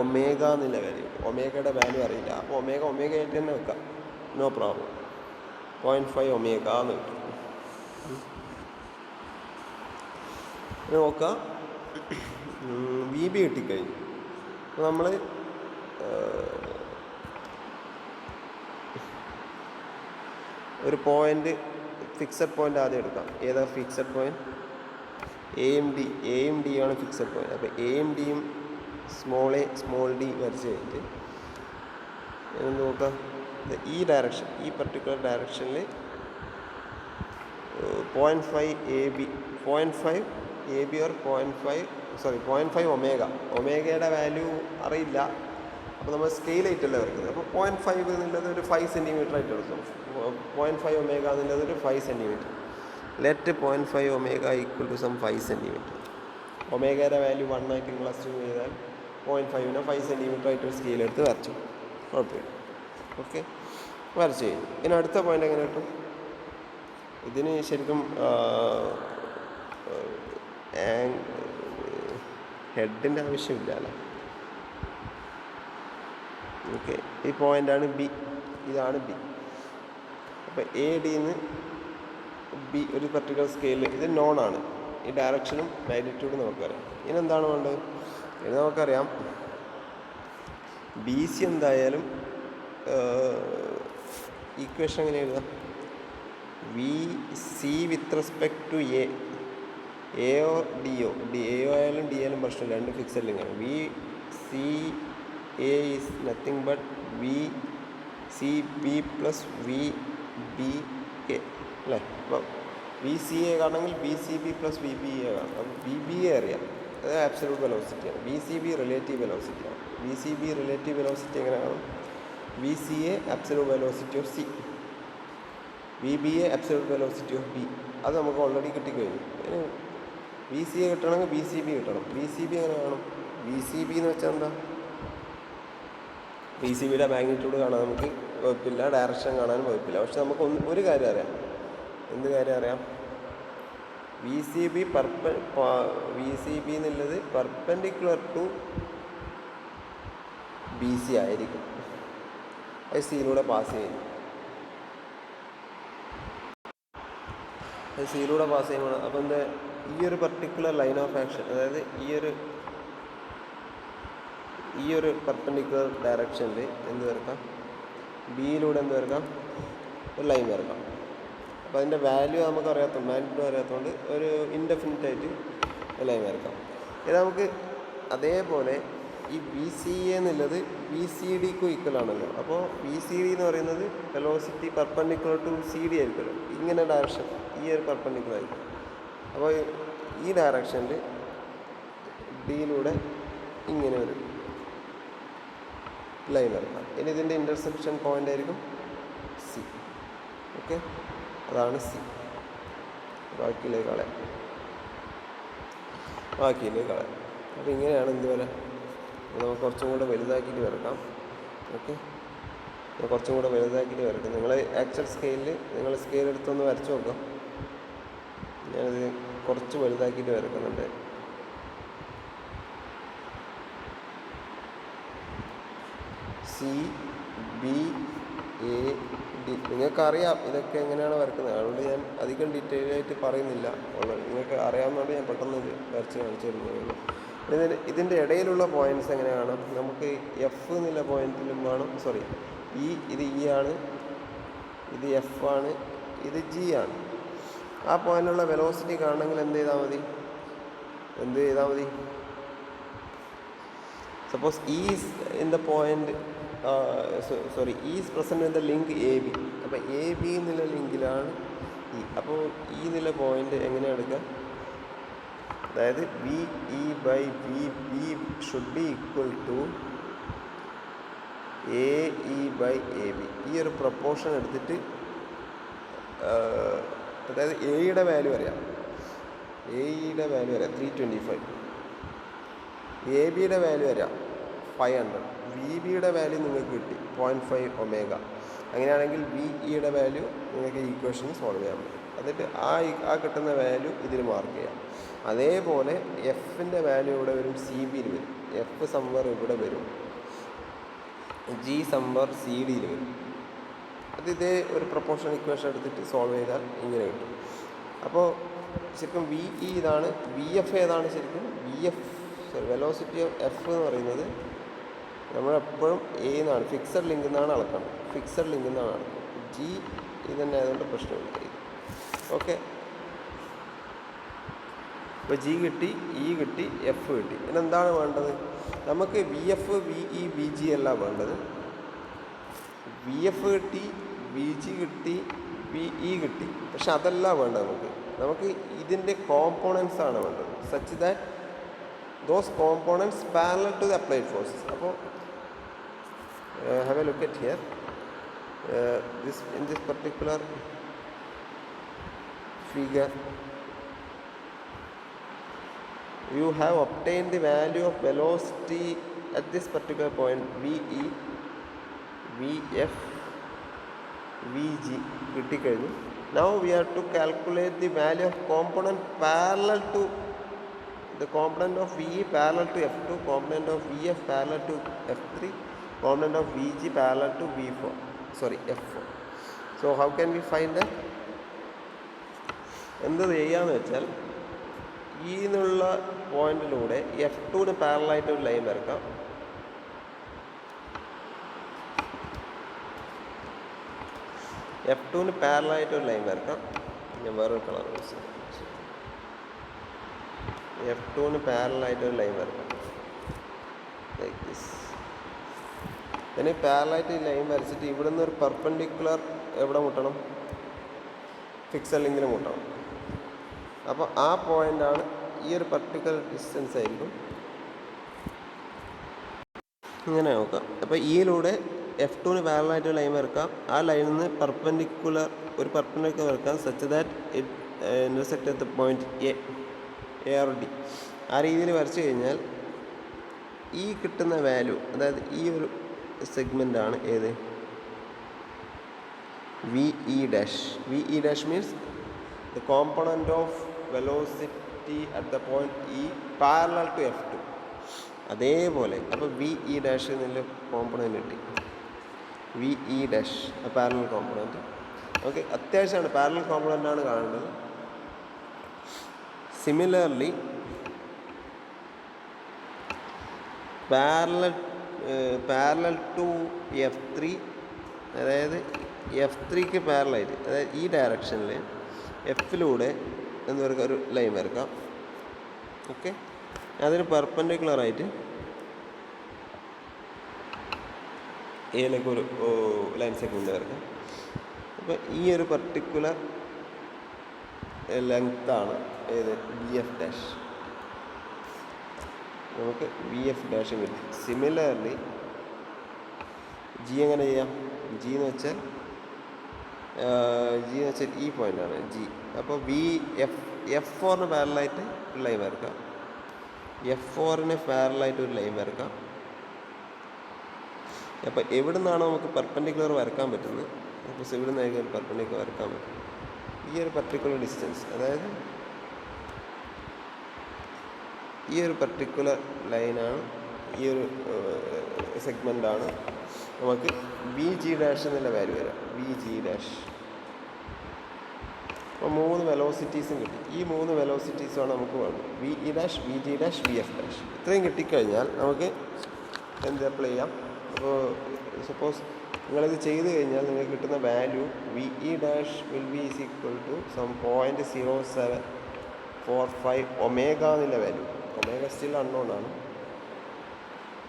omega എന്നുള്ള വാല്യൂ. ഒമേഗയുടെ വാല്യൂ അറിയില്ല, അപ്പോൾ ഒമേഗ ആയിട്ട് തന്നെ വെക്കാം, നോ പ്രോബ്ലം. 0.5 ഒമേഗ എന്ന് കിട്ടും. നോക്കാം, വി ബി കിട്ടിക്കഴിഞ്ഞു. അപ്പോൾ നമ്മൾ ഒരു ഫിക്സഡ് പോയിൻ്റ് ആദ്യം എടുക്കാം. ഏതാ ഫിക്സഡ് പോയിൻ്റ്? എയും ഡി ആണ് ഫിക്സഡ് പോയിൻ്റ്. അപ്പോൾ എയും ഡിയും സ്മോൾ ഡി വരച്ച് കഴിഞ്ഞിട്ട് നോക്കാം. ഈ പർട്ടിക്കുലർ ഡയറക്ഷനിൽ 0.5 എ ബി ഓർ 0.5 ഒമേഗയുടെ വാല്യൂ അറിയില്ല. അപ്പോൾ നമ്മൾ സ്കെയിൽ ആയിട്ടല്ലേ വരയ്ക്കുന്നത്. അപ്പോൾ 0.5 എന്നുള്ളത് ഒരു 5 സെൻറ്റിമീറ്റർ ആയിട്ട് എടുക്കും. 0.5 ഒമേഗ എന്നുള്ളത് ഒരു 5 centimetre. Let 0.5 omega equal to some 5 centimetre. ഒമേഗയുടെ വാല്യൂ 1 ആയിട്ട് നിങ്ങൾ അസ്യൂം ചെയ്താൽ 0.5നെ 5 സെൻറ്റിമീറ്റർ ആയിട്ട് ഒരു സ്കെയിൽ എടുത്ത് വരച്ചു, കുഴപ്പമില്ല. ഓക്കെ, വരച്ച് കഴിഞ്ഞു. ഇനി അടുത്ത പോയിൻ്റ് എങ്ങനെ കിട്ടും? ഇതിന് ശരിക്കും ഹെഡിൻ്റെ ആവശ്യമില്ല അല്ലേ. ഓക്കെ, ഈ പോയിൻ്റാണ് ബി, ഇതാണ് ബി. അപ്പോൾ എ ഡിന്ന് ബി ഒരു പർട്ടിക്കുലർ സ്കെയിലിൽ ഇത് നോൺ ആണ്. ഈ ഡയറക്ഷനും മാഗ്നിറ്റ്യൂഡും നമുക്കറിയാം. ഇനി എന്താണ് വേണ്ടത്? ഇനി നമുക്കറിയാം ബി സി എന്തായാലും ഈക്വേഷൻ എങ്ങനെ എഴുതാം? V C with respect to എയോ ഡിഒ എയോ ആയാലും ഡി ആയാലും പ്രശ്നമില്ല, രണ്ട് ഫിക്സഡ് ലിങ്കാണ്. V C A is nothing but V C B plus V B A അല്ലേ? അപ്പോൾ വി സി എ കാണണമെങ്കിൽ B C B plus V B A കാണും. അപ്പോൾ ബി ബി എ അറിയാം, അത് ആബ്സല്യൂട്ട് വെലോസിറ്റിയാണ്. ബി സി ബി റിലേറ്റീവ് വെലോസിറ്റിയാണ്. B C B relative velocity എങ്ങനെ കാണും? V C A absolute velocity of C, V B A absolute velocity of B. അത് നമുക്ക് ഓൾറെഡി കിട്ടിക്കഴിഞ്ഞു. ഇനി വി സി എ കിട്ടണമെങ്കിൽ ബി സി ബി കിട്ടണം. ബി സി ബി എങ്ങനെ കാണും? ബി സി ബി എന്ന് വെച്ചാൽ എന്താ? ബി സി ബിയുടെ മാഗ്നിറ്റ്യൂഡ് കാണാൻ നമുക്ക് വകുപ്പില്ല, ഡയറക്ഷൻ കാണാനും വകുപ്പില്ല. പക്ഷെ നമുക്ക് ഒരു കാര്യം അറിയാം. എന്ത് കാര്യം അറിയാം? V C B V C B എന്നുള്ളത് പെർപെൻഡിക്കുലർ ടു ബി സി ആയിരിക്കും. അത് സിയിലൂടെ പാസ് ചെയ്യുന്നു. അത് സിയിലൂടെ പാസ് ചെയ്യുമ്പോൾ അപ്പോൾ എന്താ, ഈ ഒരു പർട്ടിക്കുലർ ലൈൻ ഓഫ് ആക്ഷൻ, അതായത് ഈ ഒരു പെർപെൻഡിക്കുലർ ഡയറക്ഷനിൽ എന്ത് വരക്കാം? ബിയിലൂടെ എന്ത് വരക്കാം? ഒരു ലൈൻ വരക്കാം. അപ്പോൾ അതിൻ്റെ വാല്യൂ നമുക്ക് അറിയാത്തതുകൊണ്ട്, മാഗ്നിറ്റ്യൂഡ് അറിയാത്തതുകൊണ്ട് ഒരു ഇൻഡെഫിനിറ്റ് ആയിട്ട് ലൈൻ വരക്കാം. ഇത് നമുക്ക് അതേപോലെ ഈ ബി സി എ എന്നുള്ളത് ബി സി ഡിക്കും ഈക്വൽ ആണല്ലോ. അപ്പോൾ ബി സി ഡി എന്ന് പറയുന്നത് velocity perpendicular to C D ആയിരിക്കുമല്ലോ. ഇങ്ങനെ ഡയറക്ഷൻ ഈ ഒരു പെർപെൻഡിക്കുലർ ആയിരിക്കും. അപ്പോൾ ഈ ഡയറക്ഷനിൽ ഡിയിലൂടെ ഇങ്ങനെ ഒരു ലൈൻ വരക്കാം. ഇനി ഇതിൻ്റെ ഇൻ്റർസെക്ഷൻ പോയിൻ്റ് ആയിരിക്കും സി. ഓക്കെ, അതാണ് സി. ബാക്കിയിലേക്ക് കളയാം. അപ്പോൾ ഇങ്ങനെയാണ് എന്ത് വരാം? നമുക്ക് കുറച്ചും കൂടെ വലുതാക്കിയിട്ട് വരക്കാം. ഓക്കെ, കുറച്ചും കൂടെ വലുതാക്കിയിട്ട് വരക്കാം. നിങ്ങൾ ആക്ച്വൽ സ്കെയിലിൽ നിങ്ങൾ സ്കെയിൽ എടുത്തൊന്ന് വരച്ച് നോക്കാം. ഞാനിത് കുറച്ച് വലുതാക്കിയിട്ട് വരക്കുന്നുണ്ട്. സി ബി എ ഡി നിങ്ങൾക്കറിയാം ഇതൊക്കെ എങ്ങനെയാണ് വരക്കുന്നത്. അതുകൊണ്ട് ഞാൻ അധികം ഡീറ്റെയിൽ ആയിട്ട് പറയുന്നില്ല. നിങ്ങൾക്ക് അറിയാവുന്നതുകൊണ്ട് ഞാൻ പെട്ടെന്ന് വരച്ച് കാണിച്ചു തരുന്നതാണ്. ഇതിൻ്റെ ഇടയിലുള്ള പോയിൻറ്റ്സ് എങ്ങനെ കാണാം? നമുക്ക് എഫ് എന്നുള്ള പോയിൻറ്റിലും വേണം. ഇത് ഇ ആണ്, ഇത് എഫ് ആണ്, ഇത് ജി ആണ്. ആ പോയിന്റിലുള്ള വെലോസിറ്റി കാണണമെങ്കിൽ എന്ത് ചെയ്താൽ മതി? Suppose E is in the point E is present in the link A B. അപ്പോൾ എ ബി എന്നുള്ള ലിങ്കിലാണ് ഇ. അപ്പോൾ ഇ എന്നുള്ള പോയിന്റ് എങ്ങനെ എടുക്കുക? അതായത് V E by V B should be equal to A E by A B. ഈ ഒരു പ്രൊപ്പോർഷൻ എടുത്തിട്ട്, അതായത് എയുടെ വാല്യൂ അറിയാം, 325, എ ബിയുടെ വാല്യൂ അറിയാം 500, വി ബിയുടെ വാല്യൂ നിങ്ങൾക്ക് കിട്ടി 0.5 ഒമേഗ. അങ്ങനെയാണെങ്കിൽ വി ഇയുടെ വാല്യൂ നിങ്ങൾക്ക് ഈക്വേഷൻ സോൾവ് ചെയ്യാൻ പറ്റും. എന്നിട്ട് ആ കിട്ടുന്ന വാല്യൂ ഇതിൽ മാർക്ക് ചെയ്യാം. അതേപോലെ എഫിൻ്റെ വാല്യൂ ഇവിടെ വരും, സി ബിയിൽ വരും, എഫ് സംവർ ഇവിടെ വരും, ജി സംവർ സി ഡിയിൽ വരും. ഇതേ ഒരു പ്രൊപ്പോർഷൻ ഇക്വേഷൻ എടുത്തിട്ട് സോൾവ് ചെയ്താൽ ഇങ്ങനെ കിട്ടും. അപ്പോൾ ശരിക്കും വി ഇ ഇതാണ്. വി എഫ് ഏതാണ്? ശരിക്കും വെലോസിറ്റി ഓഫ് എഫ് എന്ന് പറയുന്നത് നമ്മളെപ്പോഴും എ എന്നാണ്, ഫിക്സഡ് ലിങ്ക് എന്നാണ് അളക്കുന്നത്. ജി ഇത് തന്നെ ആയതുകൊണ്ട് പ്രശ്നമില്ല. ഓക്കെ, ഇപ്പോൾ ജി കിട്ടി, ഇ കിട്ടി, എഫ് കിട്ടി. ഇതെന്താണ് വേണ്ടത്? നമുക്ക് V F, V E, V G അല്ല വേണ്ടത്. വി എഫ് കിട്ടി, വി ജി കിട്ടി, വി ഇ കിട്ടി. പക്ഷെ അതല്ല വേണ്ടത്. നമുക്ക് ഇതിൻ്റെ കോമ്പോണൻസ് ആണ് വേണ്ടത്. Such that those components parallel to the applied forces. അപ്പോൾ have a look at here. In this particular figure, you have obtained the value of velocity at this particular point, VE, VF, VG കിട്ടിക്കഴിഞ്ഞു. Now we have to calculate the value of component parallel to the component of VE parallel to F2, component of VF parallel to F3, component of VG parallel to F4. So how can we find that? എന്ത് ചെയ്യാന്ന് വെച്ചാൽ ഈ എന്നുള്ള പോയിന്റിലൂടെ F2 പാരലായിട്ട് ഒരു line വരക്കാം. F2 പാരലായിട്ട് ഒരു ലൈൻ വരക്കാം. ഞാൻ വേറൊരു കളർ യൂസ് ചെയ്യാം. F2 പാരലായിട്ട് ഒരു ലൈൻ വരക്കാം, ലൈക്ക് ദിസ്. പിന്നെ പാരലായിട്ട് ഈ ലൈൻ വരച്ചിട്ട് ഇവിടെ നിന്ന് ഒരു പെർപെൻഡിക്കുലർ എവിടെ മുട്ടണം? ഫിക്സഡ് ലിങ്കിൽ മുട്ടണം. അപ്പോൾ ആ പോയിൻ്റാണ്, ഈ ഒരു പർട്ടിക്കുലർ ഡിസ്റ്റൻസ് ആയിരിക്കും. ഇങ്ങനെ നോക്കാം. അപ്പോൾ ഈയിലൂടെ F2 പാരലായിട്ട് ലൈൻ വരക്കാം. ആ ലൈനിൽ നിന്ന് ഒരു പെർപെൻഡിക്കുലർ വരക്കാം such that it intersect at the point A or D. ആ രീതിയിൽ വരച്ചു കഴിഞ്ഞാൽ ഈ കിട്ടുന്ന വാല്യൂ, അതായത് ഈ ഒരു സെഗ്മെൻ്റാണ് ഏത്? VE dash. VE dash means the component of velocity at the point E parallel to F2. അതേപോലെ അപ്പോൾ VE dash എന്നുള്ള കോമ്പണൻറ്റ് കിട്ടി. VE dash parallel component. Okay, അത്യാവശ്യമാണ്, പാരലൽ കോമ്പണൻ്റ് ആണ് കാണേണ്ടത്. സിമിലർലി പാരലൽ ടു F3, അതായത് F3ക്ക് പാരലായിട്ട്, അതായത് ഈ ഡയറക്ഷനിൽ എഫിലൂടെ എന്ന് പറയുക ഒരു ലൈൻ വരക്കാം. ഓക്കെ, അതിന് പെർപെൻഡിക്കുലറായിട്ട് എയിലേക്ക് ഒരു ലൈൻ സെഗ്മെൻ്റ് വരക്കാം. അപ്പോൾ ഈ ഒരു പർട്ടിക്കുലർ ലെങ്ത്താണ് ഏത്? VF dash. നമുക്ക് VF ഡാഷും കിട്ടും. സിമിലർലി G എങ്ങനെ ചെയ്യാം? G എന്ന് വെച്ചാൽ ഈ പോയിൻ്റാണ് G. അപ്പോൾ F4 പാരലായിട്ട് ഒരു ലൈൻ വരക്കാം. F4 പാരലായിട്ട് ഒരു ലൈൻ വരക്കാം. അപ്പോൾ എവിടെ നിന്നാണോ നമുക്ക് പെർപെൻഡിക്കുലർ വരക്കാൻ പറ്റുന്നത്, അപ്പോൾ ഇവിടെ നിന്നായിരിക്കും പെർപെൻഡിക്കുലർ വരക്കാൻ പറ്റും. ഈ ഒരു പർട്ടിക്കുലർ ഡിസ്റ്റൻസ്, അതായത് ഈ ഒരു പർട്ടിക്കുലർ ലൈനാണ്, ഈ ഒരു സെഗ്മെൻ്റാണ് നമുക്ക് VG ഡാഷ് എന്നുള്ള വാല്യൂ വരാം. VG dash. അപ്പോൾ 3 വെലോസിറ്റീസും കിട്ടി. ഈ 3 വെലോസിറ്റീസുമാണ് നമുക്ക് വേണ്ടത്. VE dash, VG dash, VF dash. ഇത്രയും കിട്ടിക്കഴിഞ്ഞാൽ നമുക്ക് എന്ത് അപ്ലൈ ചെയ്യാം? അപ്പോൾ സപ്പോസ് നിങ്ങളിത് ചെയ്ത് കഴിഞ്ഞാൽ നിങ്ങൾക്ക് കിട്ടുന്ന value VE dash will be is equal to some 0.0745 omega എന്നുള്ള വാല്യൂ. ഒമേഗ സ്റ്റിൽ അൺനോൺ ആണ്.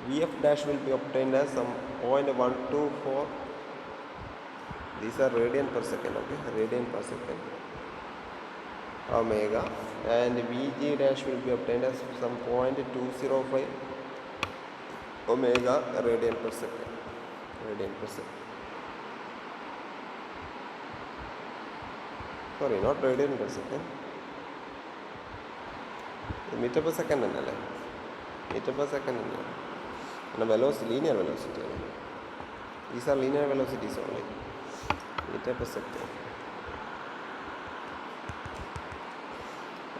VF dash will be obtained as some 0.124. These are radian per second, okay? Radian per second omega. And VG dash will be obtained as some 0.205 omega radian per second. Radian per second. Sorry, not radian per second. Meter per second എന്നല്ലേ? Meter per second എന്നല്ല. Velocity, linear velocity. These are linear velocities only. Meter per second.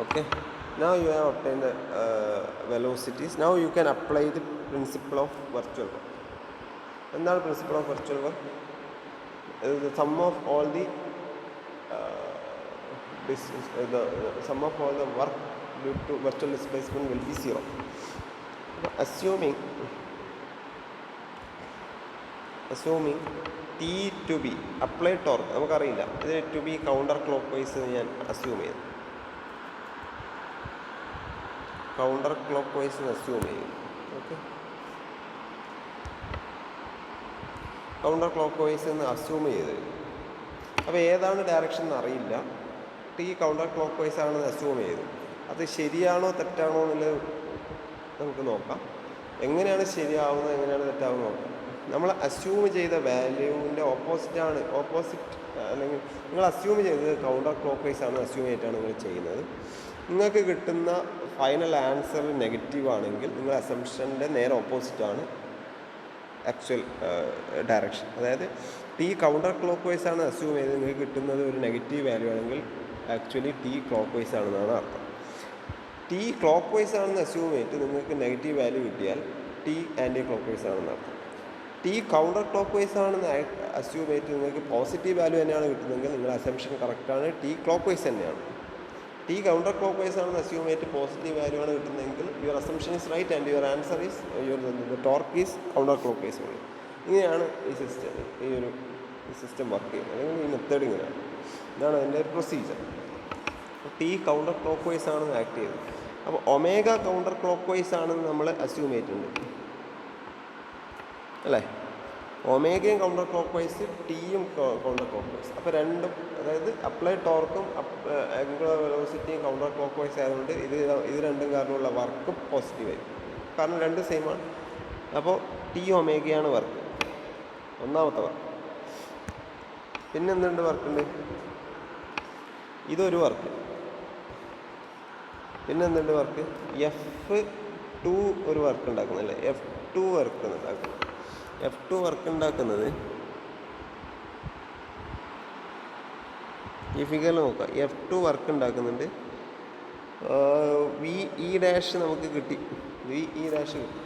Okay. Now you have obtained the velocities. Now you can apply the principle of virtual work. And the principle of virtual work is the sum of all the sum of all the work due to virtual displacement will be 0. Assuming T to be applied torque, നമുക്കറിയില്ല, ഇത് to be counter clockwise ഞാൻ assume ചെയ്തു. Counter clock vice assume ചെയ്യും. Okay, counter clock vice എന്ന് assume ചെയ്ത്, അപ്പോൾ ഏതാണ് direction എന്ന് അറിയില്ല. T കൗണ്ടർ ക്ലോക്ക് വൈസ് ആണെന്ന് അസ്യൂം ചെയ്തു. അത് ശരിയാണോ തെറ്റാണോ എന്നുള്ളത് നമുക്ക് നോക്കാം. എങ്ങനെയാണ് ശരിയാവുന്നത്, എങ്ങനെയാണ് തെറ്റാവുന്നത് നോക്കാം. നമ്മൾ അസ്യൂം ചെയ്ത വാല്യൂവിൻ്റെ ഓപ്പോസിറ്റ് അല്ലെങ്കിൽ നിങ്ങൾ അസ്യൂം ചെയ്തത് കൗണ്ടർ ക്ലോക്ക് വൈസ് ആണ് അസ്യൂം ചെയ്തിട്ടാണ് നിങ്ങൾ ചെയ്യുന്നത്. നിങ്ങൾക്ക് കിട്ടുന്ന ഫൈനൽ ആൻസർ നെഗറ്റീവ് ആണെങ്കിൽ നിങ്ങൾ അസംഷൻ്റെ നേരെ ഓപ്പോസിറ്റാണ് ആക്ച്വൽ ഡയറക്ഷൻ. അതായത് T കൗണ്ടർ ക്ലോക്ക് വൈസ് ആണ് അസ്യൂം ചെയ്ത് നിങ്ങൾക്ക് കിട്ടുന്നത് ഒരു നെഗറ്റീവ് വാല്യൂ ആണെങ്കിൽ ആക്ച്വലി T ക്ലോക്ക് വൈസ് ആണെന്നാണ് അർത്ഥം. T ക്ലോക്ക് വൈസ് ആണെന്ന് അസ്യൂം ചെയ്തിട്ട് നിങ്ങൾക്ക് നെഗറ്റീവ് വാല്യൂ കിട്ടിയാൽ T ആൻറ്റി ക്ലോക്ക് വൈസ് ആണെന്ന് അർത്ഥം. T കൗണ്ടർ ക്ലോക്ക് വൈസ് ആണെന്ന് അസ്യൂം ചെയ്തിട്ട് നിങ്ങൾക്ക് പോസിറ്റീവ് വാല്യൂ തന്നെയാണ് കിട്ടുന്നതെങ്കിൽ നിങ്ങളുടെ അസംഷൻ കറക്റ്റാണ്, T ക്ലോക്ക് വൈസ് തന്നെയാണ്. T T counter clockwise ആണെന്ന് അസ്യൂം ചെയ്തിട്ട് പോസിറ്റീവ് വാല്യൂ ആണ് കിട്ടുന്നതെങ്കിൽ your assumption is right and your answer is torque is counter clockwise ഉള്ളത്. ഇങ്ങനെയാണ് ഈ സിസ്റ്റം വർക്ക് ചെയ്യുന്നത്, അല്ലെങ്കിൽ ഈ മെത്തേഡ് ഇങ്ങനെയാണ്. ഇതാണ് അതിൻ്റെ ഒരു procedure. T counter clockwise ആണ് ആക്ട് ചെയ്തത്. അപ്പോൾ ഒമേഗ കൗണ്ടർ ക്ലോക്ക് വൈസ് ആണെന്ന് നമ്മൾ അസ്യൂം ചെയ്തിട്ടുണ്ട് അല്ലേ. ഒമേഗയും കൗണ്ടർ ക്ലോക്ക് വൈസ്, ടിയും കൗണ്ടർ ക്ലോക്ക് വൈസ്. അപ്പോൾ രണ്ടും, അതായത് അപ്ലൈഡ് ടോർക്കും ആംഗുലർ വെലോസിറ്റിയും കൗണ്ടർ ക്ലോക്ക് വൈസ് ആയതുകൊണ്ട് ഇത് രണ്ടും കാരണമുള്ള വർക്ക് പോസിറ്റീവ് ആയിരിക്കും, കാരണം രണ്ടും സെയിം ആണ്. അപ്പോൾ ടി ഒമേഗയാണ് വർക്ക്, ഒന്നാമത്തെ വർക്ക്. പിന്നെ എന്തുണ്ട് വർക്കുണ്ട്? ഇതൊരു വർക്ക്. പിന്നെ എന്തുണ്ട് വർക്ക്? F2 ഒരു വർക്ക് ഉണ്ടാക്കുന്നല്ലേ, F2 വർക്ക് ഉണ്ടാക്കുന്നത്. F2 വർക്ക് ഉണ്ടാക്കുന്നത് ഈ ഫിഗറിൽ നോക്കാം. F2 വർക്ക് ഉണ്ടാക്കുന്നുണ്ട്. VE ഡാഷ് നമുക്ക് കിട്ടി, VE ഡാഷ് കിട്ടി.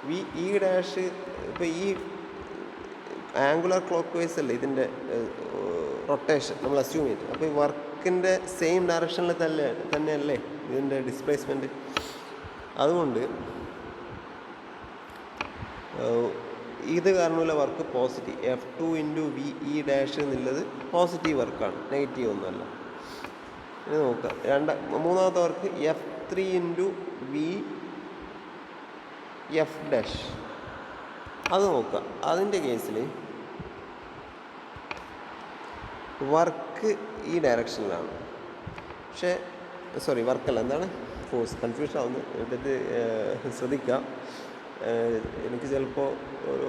VE ഡാഷ് ഇപ്പോൾ ഈ ആംഗുലർ ക്ലോക്ക് വൈസ് അല്ലേ ഇതിൻ്റെ റൊട്ടേഷൻ നമ്മൾ അസ്യൂം ചെയ്തു. അപ്പോൾ ഈ വർക്കിൻ്റെ സെയിം ഡയറക്ഷനിൽ തന്നെയല്ലേ ഇതിൻ്റെ ഡിസ്പ്ലേസ്മെൻറ്റ്. അതുകൊണ്ട് ഇത് കാരണമുള്ള work positive. F2 into VE dash എന്നുള്ളത് പോസിറ്റീവ് വർക്കാണ്, നെഗറ്റീവ് ഒന്നുമല്ല. ഇനി നോക്കാം മൂന്നാമത്തെ work F3 into VF dash. അത് നോക്കാം. അതിൻ്റെ കേസിൽ വർക്ക് ഈ ഡയറക്ഷനിലാണ്, പക്ഷേ വർക്കല്ല, എന്താണ് ഫോഴ്സ്, കൺഫ്യൂഷൻ ആവുന്നു. എന്നിട്ട് ശ്രദ്ധിക്കാം. എനിക്ക് ചിലപ്പോൾ ഒരു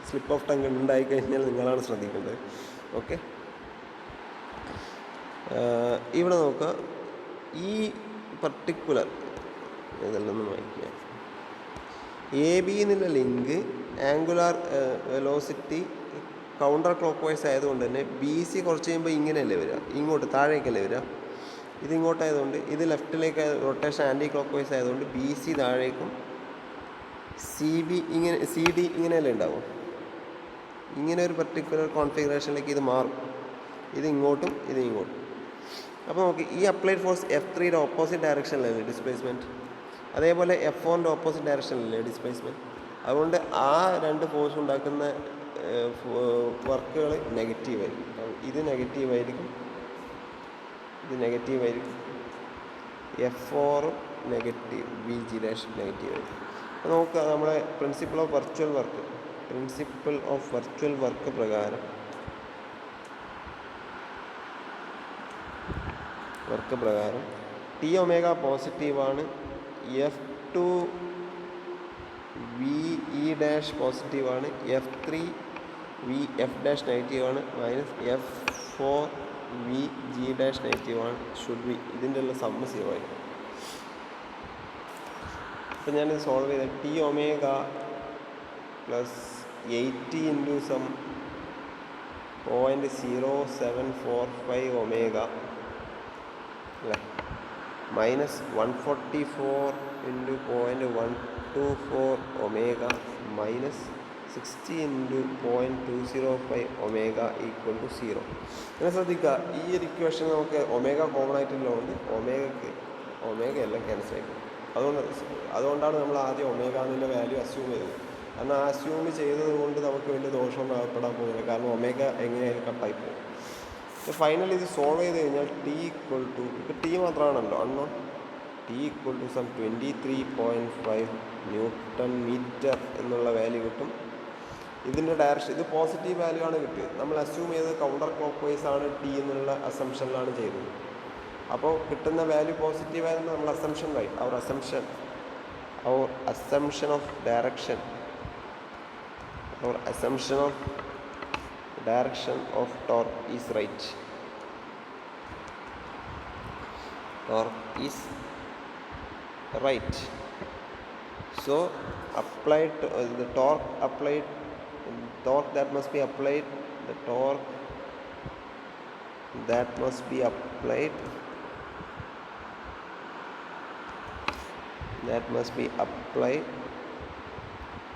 സ്ലിപ്പ് ഓഫ് ടങ് ഉണ്ടായിക്കഴിഞ്ഞാൽ നിങ്ങളാണ് ശ്രദ്ധിക്കേണ്ടത്. ഓക്കെ, ഇവിടെ നോക്കുക. ഈ പർട്ടിക്കുലർ ഇതെല്ലാം വായിക്കുക. AB എന്നുള്ള link angular velocity counter clockwise ആയതുകൊണ്ട് തന്നെ BC കുറച്ച് കഴിയുമ്പോൾ ഇങ്ങനെയല്ലേ വരിക, ഇങ്ങോട്ട് താഴേക്കല്ലേ വരിക. ഇതിങ്ങോട്ടായതുകൊണ്ട് ഇത് ലെഫ്റ്റിലേക്ക് റൊട്ടേഷൻ ആൻറ്റി ക്ലോക്ക് വൈസ് ആയതുകൊണ്ട് BC താഴേക്കും CD ഇങ്ങനെയല്ലേ ഉണ്ടാവും. ഇങ്ങനെ ഒരു പർട്ടിക്കുലർ കോൺഫിഗറേഷനിലേക്ക് ഇത് മാറും. ഇത് ഇങ്ങോട്ടും ഇത് ഇങ്ങോട്ടും. അപ്പോൾ നമുക്ക് ഈ അപ്ലൈഡ് ഫോഴ്സ് F3യുടെ ഓപ്പോസിറ്റ് ഡയറക്ഷനിലല്ലേ ഡിസ്പ്ലേസ്മെൻറ്റ്, അതേപോലെ F4ൻ്റെ ഓപ്പോസിറ്റ് ഡയറക്ഷനിലല്ലേ ഡിസ്പ്ലേസ്മെൻറ്റ്. അതുകൊണ്ട് ആ രണ്ട് ഫോഴ്സ് ഉണ്ടാക്കുന്ന വർക്കുകൾ നെഗറ്റീവായിരിക്കും. ഇത് നെഗറ്റീവായിരിക്കും, ഇത് നെഗറ്റീവായിരിക്കും. F4 നെഗറ്റീവ്, VG ഡാഷ് നെഗറ്റീവായിരിക്കും. അപ്പോൾ നമുക്ക് നമ്മുടെ പ്രിൻസിപ്പിൾ ഓഫ് വെർച്വൽ വർക്ക് പ്രകാരം ടി ഒമേഗ പോസിറ്റീവാണ്, F2 VE ഡാഷ് പോസിറ്റീവാണ്, F3 VF ഡാഷ് നെഗറ്റീവാണ്, മൈനസ് F4 VG ഡാഷ് നെഗറ്റീവാണ്. ഇതിൻ്റെ എല്ലാം സമ്മ് 0 ആയിരിക്കും. അപ്പോൾ ഞാനിത് സോൾവ് ചെയ്ത T omega plus 80 into some 0.0745 omega അല്ലേ, minus 144 into 0.124 omega minus 60 into 0.205 omega equal to 0. അങ്ങനെ ശ്രദ്ധിക്കുക, ഈ ഒരു ഇക്വേഷൻ നമുക്ക് ഒമേഗ കോമൺ ആയിട്ടുള്ളതുകൊണ്ട് ഒമേഗ എല്ലാം ക്യാൻസൽ ആയിരിക്കും. അതുകൊണ്ടാണ് നമ്മൾ ആദ്യം ഒമേഗ എന്നുള്ള വാല്യൂ അസ്യൂം ചെയ്തത്. കാരണം ആ അസ്യൂം ചെയ്തത് കൊണ്ട് നമുക്ക് വലിയ ദോഷമൊന്നും ആകപ്പെടാൻ പോകുന്നില്ല, കാരണം ഒമേഗ എങ്ങനെയായാലും കട്ടായി പോകും. ഫൈനലി ഇത് സോൾവ് ചെയ്ത് കഴിഞ്ഞാൽ ടി ഈക്വൽ ടു, ഇപ്പോൾ ടി മാത്രമാണല്ലോ unknown, T equal to some 23.5 newton metre എന്നുള്ള വാല്യൂ കിട്ടും. ഇതിൻ്റെ ഡയറക്ഷൻ ഇത് പോസിറ്റീവ് വാല്യൂ ആണ് കിട്ടിയത്. നമ്മൾ അസ്യൂം ചെയ്തത് കൗണ്ടർ ക്ലോക്ക് വൈസ് ആണ് ടി എന്നുള്ള അസംഷനിലാണ് ചെയ്തത്. അപ്പോൾ കിട്ടുന്ന വാല്യൂ പോസിറ്റീവ് ആയിരുന്നു നമ്മൾ assumption right. Our assumption of direction of torque is right. Torque is right. So applied the torque that must be applied, the torque that must be applied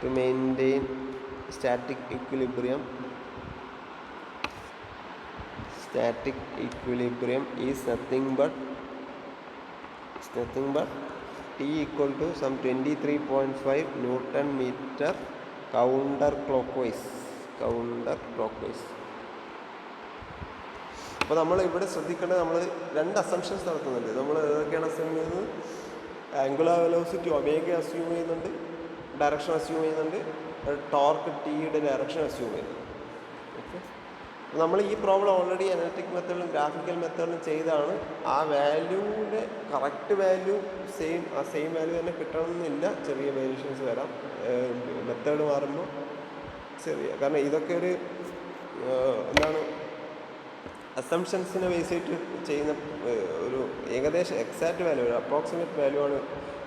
to maintain static equilibrium static equilibrium is nothing but T equal to some 23.5 Newton meter counterclockwise. അപ്പോൾ നമ്മൾ ഇവിടെ ശ്രദ്ധിക്കേണ്ടത്, നമ്മൾ രണ്ട് assumptions നടത്തുന്നുണ്ട്. നമ്മൾ ഏതൊക്കെയാണ് assume ചെയ്യുന്നത്? ആംഗുലാർ വെലോസിറ്റി ഒമേഗ അസ്യൂം ചെയ്യുന്നുണ്ട്, ഡയറക്ഷൻ അസ്യൂം ചെയ്യുന്നുണ്ട്, ടോർക്ക് ടിയുടെ ഡയറക്ഷൻ അസ്യൂം ചെയ്യുന്നുണ്ട്. ഓക്കെ, നമ്മൾ ഈ പ്രോബ്ലം ഓൾറെഡി അനലിറ്റിക് മെത്തേഡിലും ഗ്രാഫിക്കൽ മെത്തേഡിലും ചെയ്താണ്. ആ വാല്യൂവിൻ്റെ കറക്റ്റ് വാല്യൂ സെയിം വാല്യൂ തന്നെ കിട്ടണമെന്നില്ല, ചെറിയ വേരിയേഷൻസ് വരാം മെത്തേഡ് മാറുമ്പോൾ ചെറിയ. കാരണം ഇതൊക്കെ ഒരു എന്താണ്, അസംഷൻസിനെ ബേസ് ചെയ്തിട്ട് ചെയ്യുന്ന ഒരു ഏകദേശം എക്സാക്റ്റ് വാല്യൂ, ഒരു അപ്രോക്സിമേറ്റ് വാല്യൂ ആണ്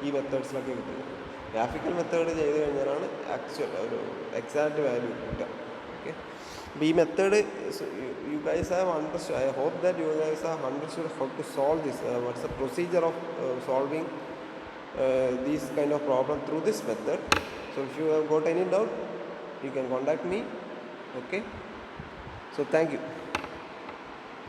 ഈ മെത്തേഡ്സിലൊക്കെ കിട്ടുന്നത്. ഗ്രാഫിക്കൽ മെത്തേഡ് ചെയ്ത് കഴിഞ്ഞാലാണ് ആക്ച്വൽ ഒരു എക്സാക്റ്റ് വാല്യൂ കിട്ടുക. ഓക്കെ, അപ്പോൾ ഈ method you guys have understood. I hope that you guys have understood how to solve this. What's the procedure of solving these kind of problem through this method. So if you have got any doubt, you can contact me. Okay, so thank you.